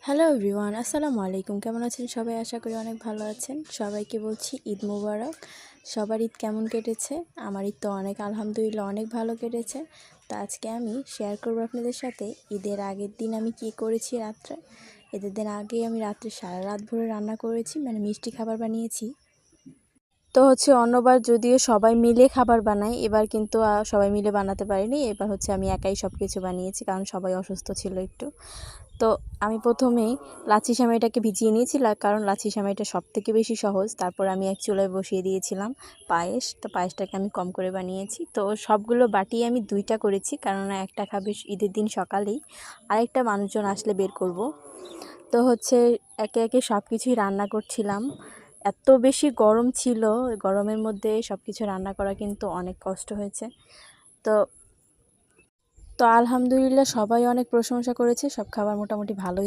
Hello everyone, আসসালামু আলাইকুম। কেমন আছেন সবাই? আশা করি অনেক ভালো আছেন। সবাইকে বলছি ঈদ মোবারক। সবার ঈদ কেমন কেটেছে? আমার ঈদ তো আলহামদুলিল্লাহ অনেক ভালো কেটেছে। তো আজকে আমি শেয়ার করবো আপনাদের সাথে ঈদের আগের দিন আমি কি করেছি রাত্রে। ঈদের দিন আগে আমি রাত্রে সারা রাত ভরে রান্না করেছি, মানে মিষ্টি খাবার বানিয়েছি। তো অন্যবার যদিও সবাই মিলে খাবার বানাই, এবার কিন্তু সবাই মিলে বানাতে পারিনি। এবার আমি একাই সব কিছু বানিয়েছি, কারণ সবাই অসুস্থ ছিল একটু। তো আমি প্রথমেই লাচ্ছি সেমাইটাকে ভিজিয়ে নিয়েছি, কারণ লাচ্ছি সেমাইটা সবথেকে বেশি সহজ। তারপর আমি এক চুলায় বসিয়ে দিয়েছিলাম পায়েস। তো পায়েসটাকে আমি কম করে বানিয়েছি। তো সবগুলো বাটিয়ে আমি 2টা করেছি, কারণ একটা খাবে ঈদের দিন সকালেই, আরেকটা মানুষজন আসলে বের করব। তো একে একে সব কিছুই রান্না করছিলাম। এত বেশি গরম ছিল, গরমের মধ্যে সব কিছু রান্না করা কিন্তু অনেক কষ্ট হয়েছে। তো তো আলহামদুলিল্লাহ সবাই অনেক প্রশংসা করেছে, সব খাবার মোটামুটি ভালোই।